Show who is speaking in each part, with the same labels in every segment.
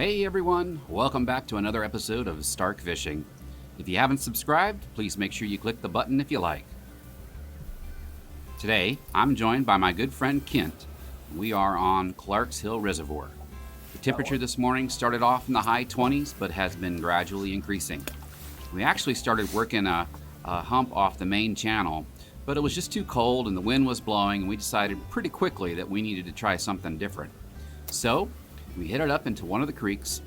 Speaker 1: Hey everyone, welcome back to another episode of Stark Fishing. If you haven't subscribed, please make sure you click the button if you like. Today, I'm joined by my good friend Kent. We are on Clarks Hill Reservoir. The temperature this morning started off in the high 20s, but has been gradually increasing. We actually started working a hump off the main channel, but it was just too cold and the wind was blowing, and we decided pretty quickly that we needed to try something different. So, we headed up into one of the creeks,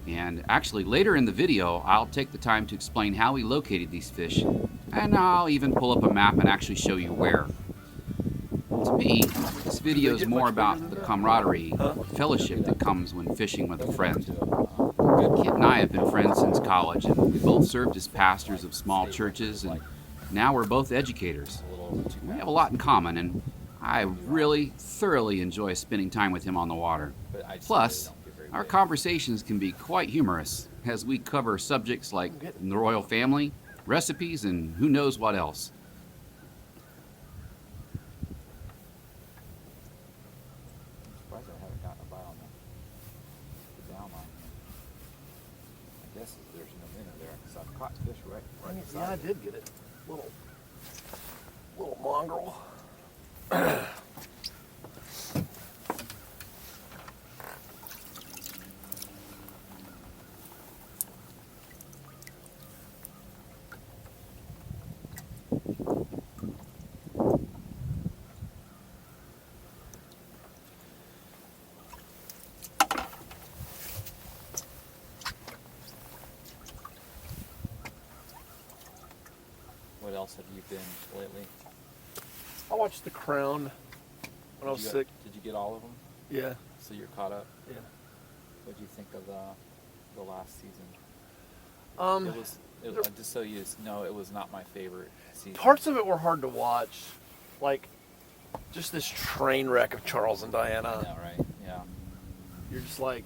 Speaker 1: and actually later in the video I'll take the time to explain how we located these fish, and I'll even pull up a map and actually show you where. To me, this video is more about the camaraderie, fellowship that comes when fishing with a friend. Kent and I have been friends since college, and we both served as pastors of small churches, and now we're both educators. We have a lot in common, and I really thoroughly enjoy spending time with him on the water. Plus, our conversations can be quite humorous as we cover subjects like the royal family, recipes, and who knows what else.
Speaker 2: I'm surprised I haven't gotten a bite on the down line here. I guess there's no minnow there because I've caught fish right
Speaker 3: Yeah, I did get it. Little mongrel.
Speaker 2: What else have you been lately?
Speaker 3: I watched The Crown when I was sick.
Speaker 2: Did you get all of them?
Speaker 3: Yeah.
Speaker 2: So you're caught up?
Speaker 3: Yeah.
Speaker 2: What do you think of the last season? It was just so you know, it was not my favorite season.
Speaker 3: Parts of it were hard to watch, like just this train wreck of Charles and Diana.
Speaker 2: Yeah, right. Yeah.
Speaker 3: You're just like,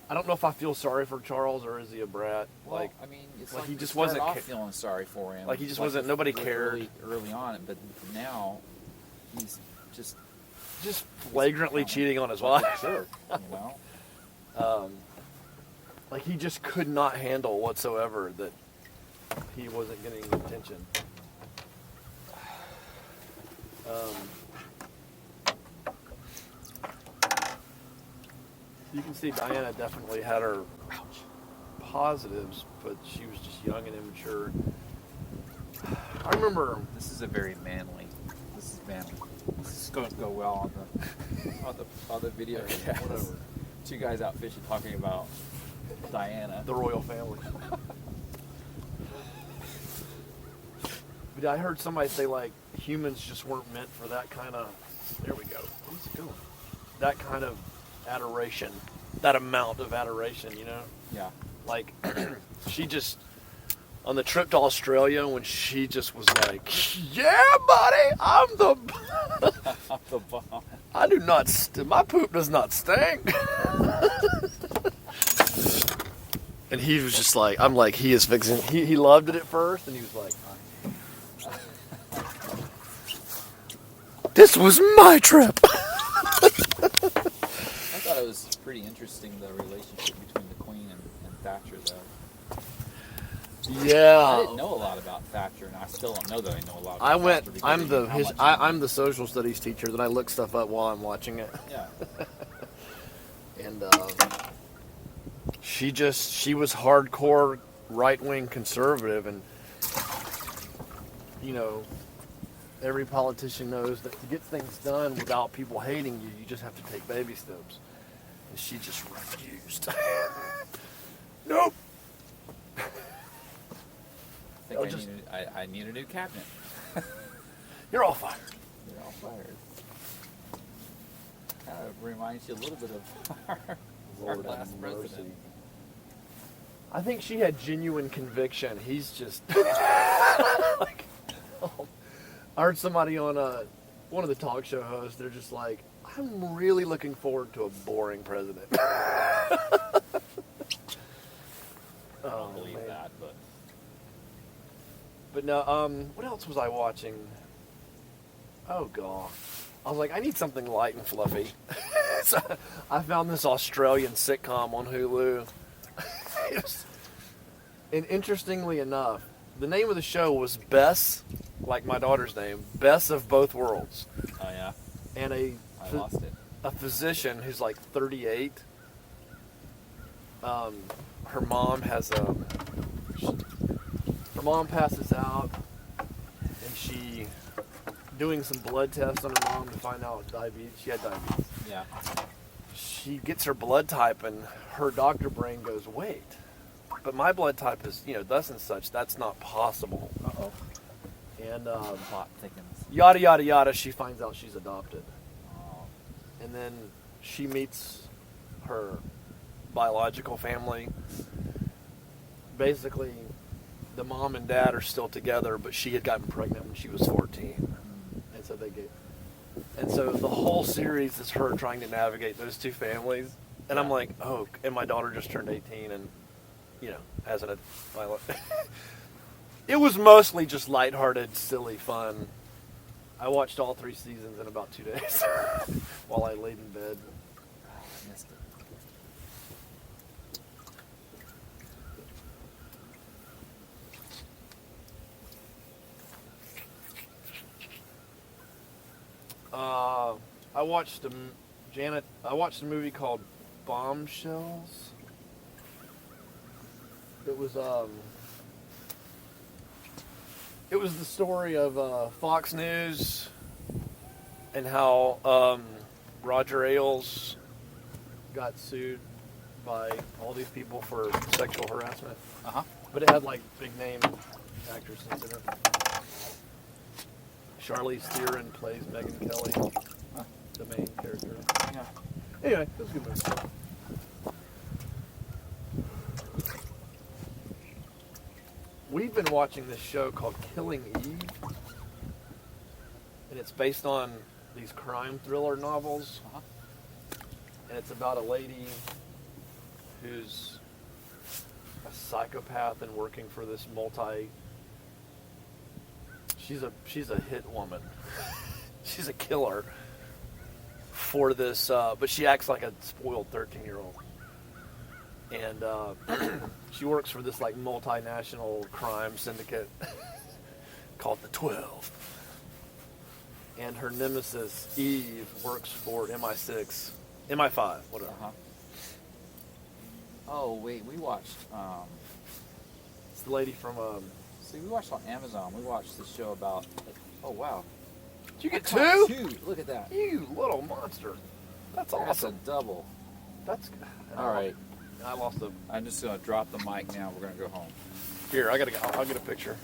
Speaker 3: I don't know if I feel sorry for Charles or is he a brat.
Speaker 2: Well,
Speaker 3: like,
Speaker 2: I mean, it's
Speaker 3: like
Speaker 2: like
Speaker 3: he just
Speaker 2: started
Speaker 3: wasn't
Speaker 2: off feeling sorry for him.
Speaker 3: like he just wasn't. Nobody cared
Speaker 2: early on, but now he's just
Speaker 3: flagrantly cheating on his wife.
Speaker 2: Sure, you know.
Speaker 3: Like he just could not handle whatsoever that he wasn't getting attention. You can see Diana definitely had her positives, but she was just young and immature. I remember
Speaker 2: This is manly. This is going to go well on the video.
Speaker 3: Yeah.
Speaker 2: Whatever. Two guys out fishing talking about Diana.
Speaker 3: the royal family. But I heard somebody say like humans just weren't meant for that kind of. There we go. Where's it going? That kind of adoration, that amount of adoration, you know?
Speaker 2: Yeah.
Speaker 3: Like, she just, on the trip to Australia, when she just was like, yeah, buddy, I'm the
Speaker 2: The bomb.
Speaker 3: I do not, my poop does not stink. And he was just like, I'm like, he is fixing, he loved it at first, and he was like, this was my trip.
Speaker 2: I thought it was pretty interesting, the relationship between the Queen and Thatcher, though.
Speaker 3: Yeah.
Speaker 2: I didn't know a lot about Thatcher, and I still don't know that I know a lot about Thatcher. because
Speaker 3: I'm
Speaker 2: of how much
Speaker 3: I'm the social studies teacher, that I look stuff up while I'm watching it.
Speaker 2: Yeah.
Speaker 3: And she was hardcore right-wing conservative, and you know, every politician knows that to get things done without people hating you, you just have to take baby steps. And she just refused. Nope.
Speaker 2: I need a new cabinet.
Speaker 3: You're all fired.
Speaker 2: You're all fired. Kind of reminds you a little bit of our last president.
Speaker 3: I think she had genuine conviction. He's just like, I heard somebody on one of the talk show hosts. They're just like, I'm really looking forward to a boring president.
Speaker 2: I don't believe that,
Speaker 3: But no, what else was I watching? Oh, God. I was like, I need something light and fluffy. So I found this Australian sitcom on Hulu. And interestingly enough, the name of the show was Bess, like my daughter's name, Bess of Both Worlds.
Speaker 2: Oh yeah.
Speaker 3: And
Speaker 2: I lost it.
Speaker 3: a physician who's like 38. Her mom passes out, and she doing some blood tests on her mom to find out diabetes. She had diabetes.
Speaker 2: Yeah.
Speaker 3: She gets her blood type, and her doctor brain goes, wait, but my blood type is, thus and such. That's not possible.
Speaker 2: Uh-oh.
Speaker 3: And
Speaker 2: Plot thickens.
Speaker 3: yada, yada, yada. She finds out she's adopted.
Speaker 2: Oh.
Speaker 3: And then she meets her biological family. Basically, the mom and dad are still together, but she had gotten pregnant when she was 14. And so the whole series is her trying to navigate those two families. And I'm like, oh, and my daughter just turned 18 and, has an it was mostly just lighthearted, silly fun. I watched all 3 seasons in about 2 days while I laid in bed.
Speaker 2: I missed it.
Speaker 3: I watched a movie called Bombshells. It was the story of Fox News and how Roger Ailes got sued by all these people for sexual harassment.
Speaker 2: Uh-huh.
Speaker 3: But it had like big name actresses in it. Charlize Theron plays Megyn Kelly, the main character.
Speaker 2: Yeah.
Speaker 3: Anyway, it was a good movie. We've been watching this show called Killing Eve, and it's based on these crime thriller novels.
Speaker 2: Uh-huh.
Speaker 3: And it's about a lady who's a psychopath and working for this she's a hit woman. She's a killer for this, but she acts like a spoiled 13-year-old. And she works for this like multinational crime syndicate called the 12. And her nemesis, Eve, works for MI6, MI5, whatever.
Speaker 2: Uh-huh. Oh, wait, we watched,
Speaker 3: It's the lady from,
Speaker 2: we watched on Amazon, we watched this show about, oh, wow.
Speaker 3: did you get
Speaker 2: I caught
Speaker 3: 2?
Speaker 2: 2, look at that.
Speaker 3: You little monster. That's
Speaker 2: That's
Speaker 3: awesome.
Speaker 2: a double.
Speaker 3: That's good.
Speaker 2: All right.
Speaker 3: I lost a...
Speaker 2: I'm just going to drop the mic now. We're going to go home.
Speaker 3: Here, I'll get a picture.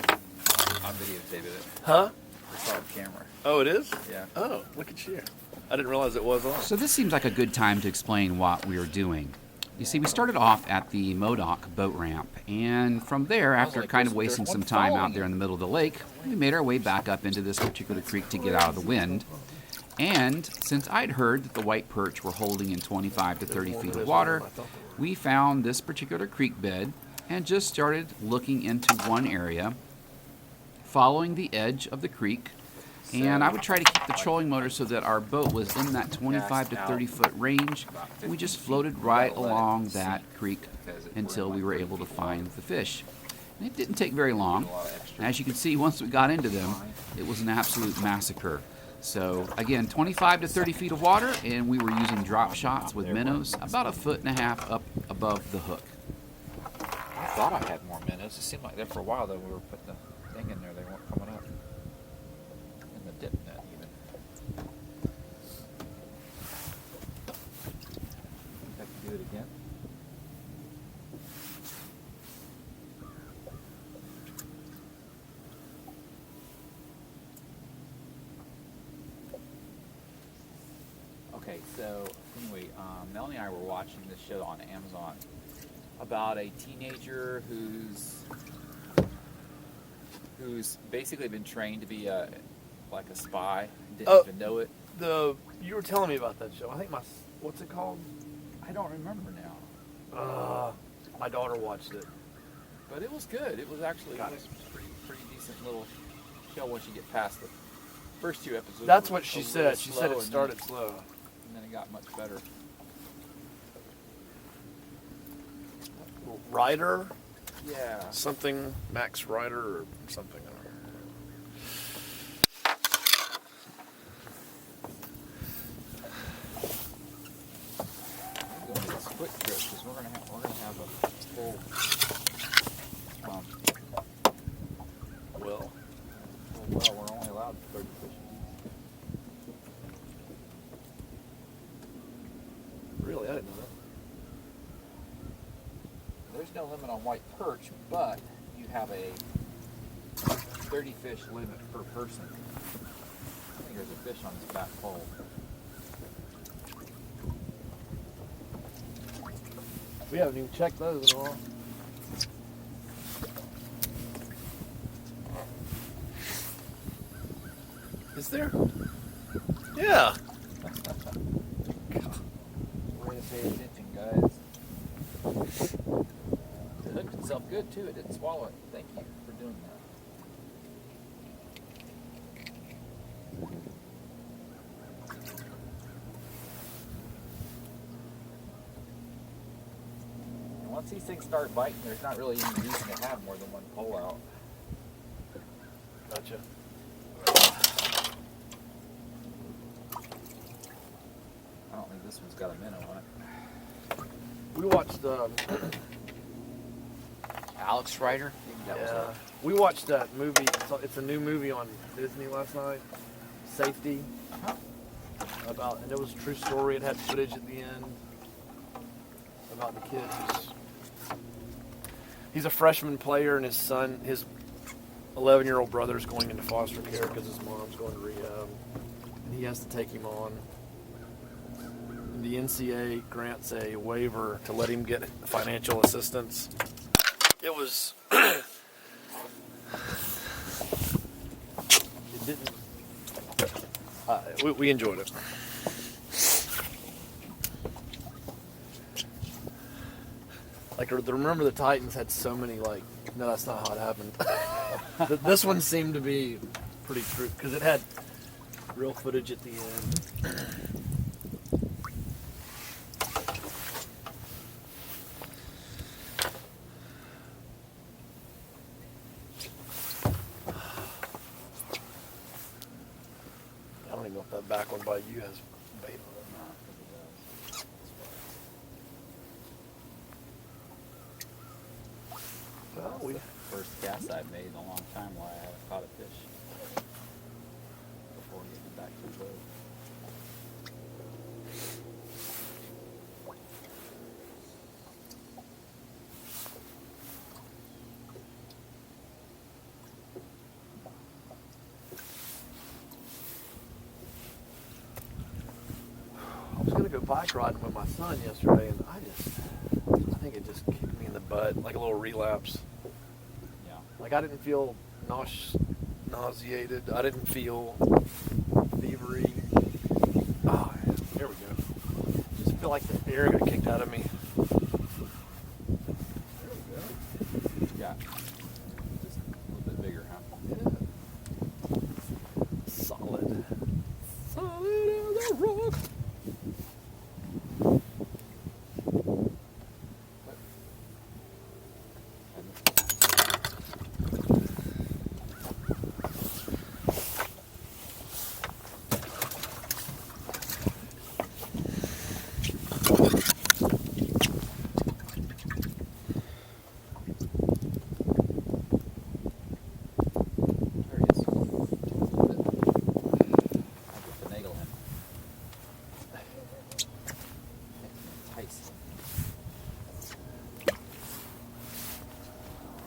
Speaker 2: I'm videotaping it.
Speaker 3: Huh?
Speaker 2: It's on camera.
Speaker 3: Oh, it is?
Speaker 2: Yeah.
Speaker 3: Oh, look at you. I didn't realize it was on.
Speaker 1: So this seems like a good time to explain what we are doing. You see, we started off at the Modoc boat ramp, and from there, after
Speaker 2: like,
Speaker 1: kind of
Speaker 2: there's
Speaker 1: wasting
Speaker 2: one
Speaker 1: some time
Speaker 2: following
Speaker 1: out there in the middle of the lake, we made our way back up into this particular creek to get out of the wind. And since I'd heard that the white perch were holding in 25 to 30 feet of water, we found this particular creek bed and just started looking into one area, following the edge of the creek. And I would try to keep the trolling motor so that our boat was in that 25 to 30 foot range. And we just floated right along that creek until we were able to find the fish. And it didn't take very long. As you can see, once we got into them, it was an absolute massacre. So again, 25 to 30 feet of water, and we were using drop shots with minnows about 1.5 feet up above the hook.
Speaker 2: I thought I had more minnows. It seemed like that for a while, though. We were putting the thing in there. They weren't coming up. And the dip net, even. I can do it again. Okay, so anyway, Melanie and I were watching this show on Amazon about a teenager who's basically been trained to be like a spy, didn't even know it.
Speaker 3: You were telling me about that show. I think what's it called?
Speaker 2: I don't remember now,
Speaker 3: My daughter watched it.
Speaker 2: but it was good. It was actually pretty decent little show once you get past the first 2 episodes.
Speaker 3: That's
Speaker 2: were
Speaker 3: what she
Speaker 2: a
Speaker 3: said.
Speaker 2: little
Speaker 3: She
Speaker 2: slow,
Speaker 3: said it
Speaker 2: and
Speaker 3: started slow.
Speaker 2: and then it got much better.
Speaker 3: Ryder,
Speaker 2: Yeah.
Speaker 3: something Max Ryder or something. I don't know.
Speaker 2: I'm gonna do this quick trip because we're gonna have a full
Speaker 3: Well,
Speaker 2: well, we're only allowed 30 fish.
Speaker 3: really, I didn't know that.
Speaker 2: There's no limit on white perch, but you have a 30 fish limit per person. I think there's a fish on this back pole.
Speaker 3: We haven't even checked those at all. Is there? Yeah.
Speaker 2: Way to pay attention, guys. It hooked itself good too. It didn't swallow it. Thank you for doing that. And once these things start biting, there's not really any reason to have more than one pole out.
Speaker 3: Gotcha.
Speaker 2: I don't think this one's got a minnow on it.
Speaker 3: We watched.
Speaker 1: Alex Ryder?
Speaker 2: That was
Speaker 3: Yeah. We watched that movie. It's a new movie on Disney last night. Safety. And it was a true story. It had footage at the end about the kid. He's a freshman player, and his 11-year-old brother's going into foster care because his mom's going to rehab, and he has to take him on. And the NCAA grants a waiver to let him get financial assistance. It was. It didn't. We enjoyed it. Like, remember the Titans had so many, like, no, that's not how it happened. This one seemed to be pretty true because it had real footage at the end. I don't even know if that back one by you has bait on it. Well, we
Speaker 2: first cast I've made in a long time while I haven't caught a fish before getting back to the boat.
Speaker 3: I was gonna go bike riding with my son yesterday, and I think it just kicked me in the butt, like a little relapse.
Speaker 2: Yeah.
Speaker 3: Like I didn't feel nauseated. I didn't feel fevery. Oh, yeah. Here we go. Just feel like the air got kicked out of me.
Speaker 2: There we go. Yeah. Just a little bit bigger, huh?
Speaker 3: Yeah. Solid. Solid as a rock.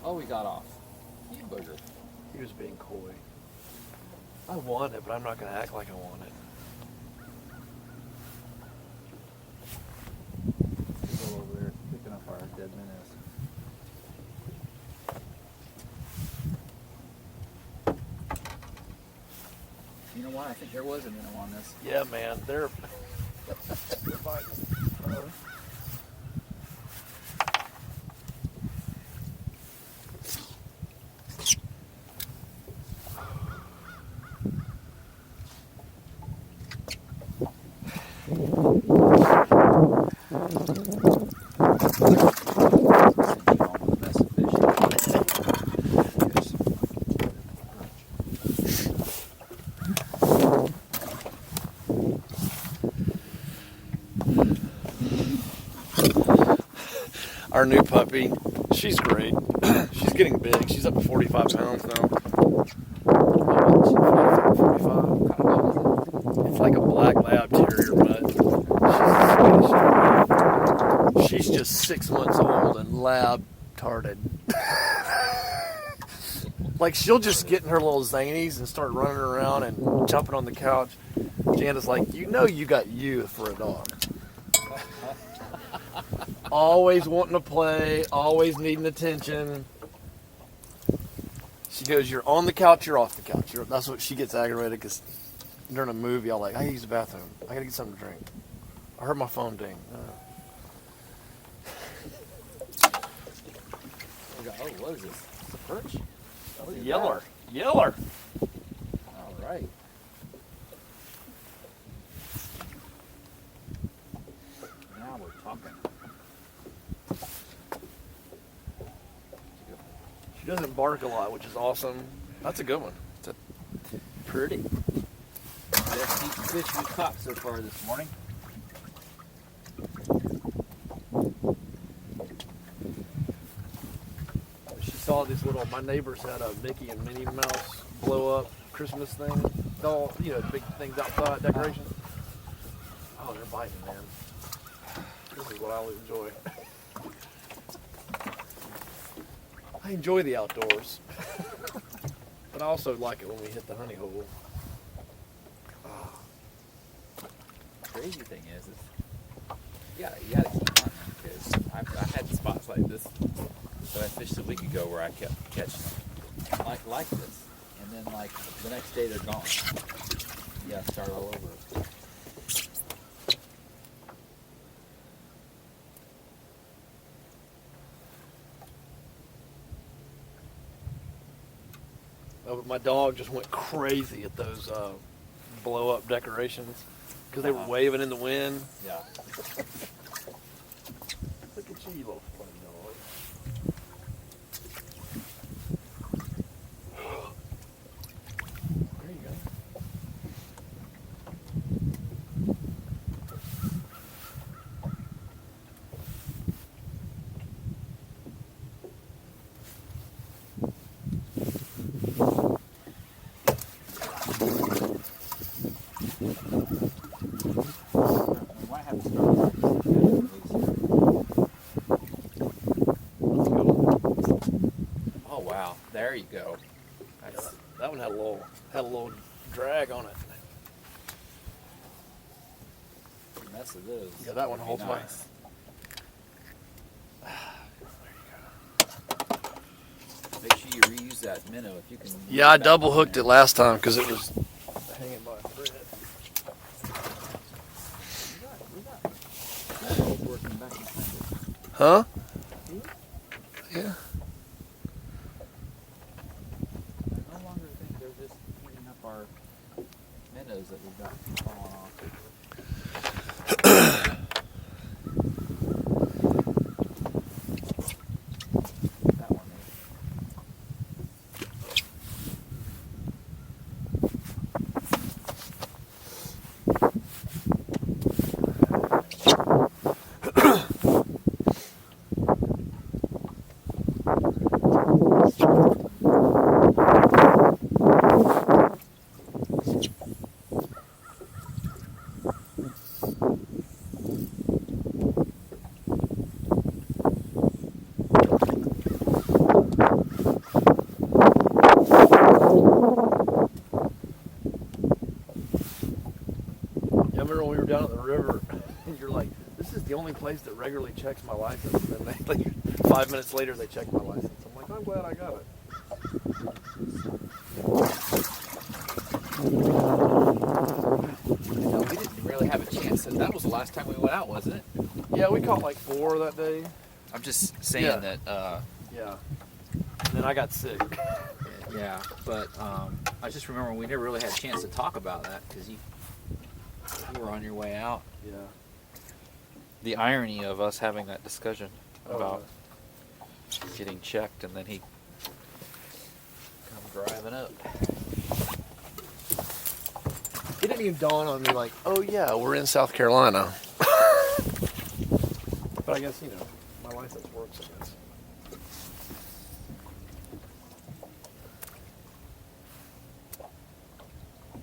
Speaker 2: Oh, we got off. You booger.
Speaker 3: He was being coy. I want it, but I'm not going to act like I want it.
Speaker 2: Let's go over there picking up our dead minnows. You know what? I think there was a minnow on this.
Speaker 3: Yeah, man. They're biting. our new puppy. She's great. She's getting big. She's up to 45 pounds now. 45. It's like a black lab terrier, but she's just 6 months old and lab tarded. Like, she'll just get in her little zanies and start running around and jumping on the couch. Jana's like, you know you got youth for a dog. Always wanting to play, always needing attention. She goes, you're on the couch, you're off the couch. That's what she gets aggravated because during a movie, I'll like, I use the bathroom. I gotta get something to drink. I heard my phone ding.
Speaker 2: Oh, what is this? It's a perch? Oh,
Speaker 3: Yeller. Yeller.
Speaker 2: All right. Now we're talking.
Speaker 3: She doesn't bark a lot, which is awesome. That's a good one.
Speaker 2: Pretty. Best eating fish we caught so far this morning.
Speaker 3: She saw these little, my neighbors had a Mickey and Minnie Mouse blow up Christmas thing. All, big things outside, decorations. Oh, they're biting, man. This is what I always enjoy. I enjoy the outdoors. But I also like it when we hit the honey hole.
Speaker 2: Crazy thing is you gotta keep hunting, because I had spots like this that I fished a week ago where I kept catching them like this, and then like the next day they're gone. You gotta start all over.
Speaker 3: My dog just went crazy at those blow-up decorations because they were waving in the wind.
Speaker 2: Yeah.
Speaker 3: Look at you little funny dog. There you go.
Speaker 2: Oh wow, there you go.
Speaker 3: That one had a little drag on it.
Speaker 2: Mess of those.
Speaker 3: Yeah, that one holds
Speaker 2: nice. Make sure you reuse that minnow if you can.
Speaker 3: Yeah, I double hooked it last time because it was hanging by a thread.
Speaker 2: Working back and forth.
Speaker 3: Huh? Yeah.
Speaker 2: I no longer think they're just eating up our minnows that we've got falling off. That one is.
Speaker 3: I remember when we were down at the river, and you're like, "This is the only place that regularly checks my license." And then they, like, 5 minutes later, they check my license. I'm like, "I'm glad I got it."
Speaker 2: You know, we didn't really have a chance. That was the last time we went out, wasn't it?
Speaker 3: Yeah, we caught like 4 that day.
Speaker 2: I'm just saying
Speaker 3: Yeah.
Speaker 2: that.
Speaker 3: Yeah. And then I got sick.
Speaker 2: Yeah, but I just remember we never really had a chance to talk about that because you were on your way out.
Speaker 3: Yeah.
Speaker 2: The irony of us having that discussion
Speaker 3: Oh,
Speaker 2: about getting checked and then he come driving up.
Speaker 3: It didn't even dawn on me like, oh yeah, we're in South Carolina. But I guess, My license works in this.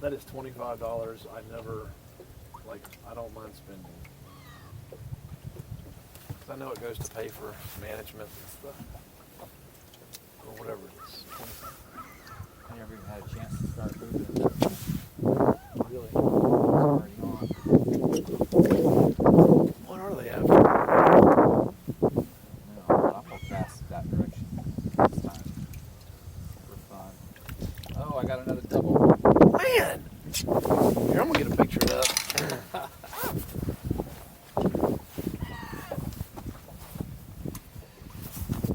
Speaker 3: That is $25. I don't mind spending. Because I know it goes to pay for management and stuff. Or whatever it is.
Speaker 2: I never even had a chance to start moving.
Speaker 3: Really?
Speaker 2: Already on.
Speaker 3: What are they after?
Speaker 2: No, I'll go fast that direction this time. For fun. Oh, I got another double.
Speaker 3: Man! Here, I'm gonna get a picture of that.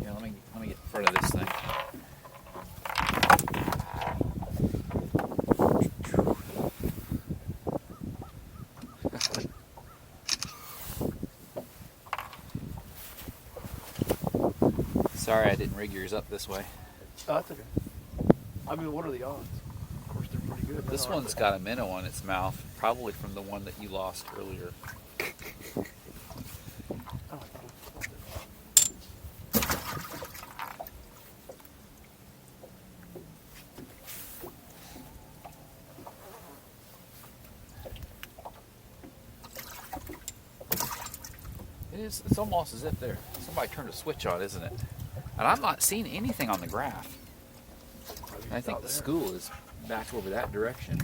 Speaker 2: Yeah, let me get in front of this thing. Sorry, I didn't rig yours up this way.
Speaker 3: Oh, that's okay. I mean, what are the odds? Of course, they're pretty good.
Speaker 2: This one's got a minnow on its mouth, probably from the one that you lost earlier. It's almost as if somebody turned a switch on, isn't it? And I'm not seeing anything on the graph. I think the school is back over that direction.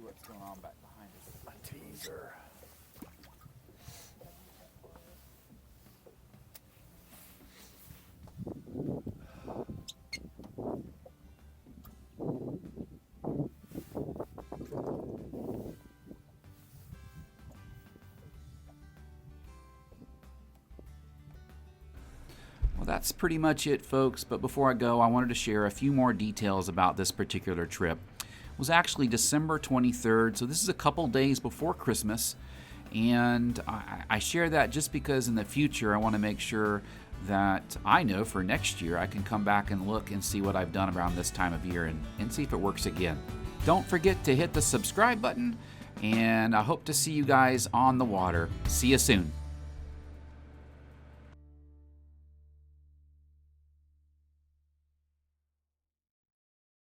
Speaker 2: What's going on back behind us?
Speaker 3: A teaser.
Speaker 1: Well, that's pretty much it, folks. But before I go, I wanted to share a few more details about this particular trip. It was actually December 23rd, so this is a couple days before Christmas. And I share that just because in the future I want to make sure that I know for next year I can come back and look and see what I've done around this time of year and see if it works again. Don't forget to hit the subscribe button, and I hope to see you guys on the water. See you soon.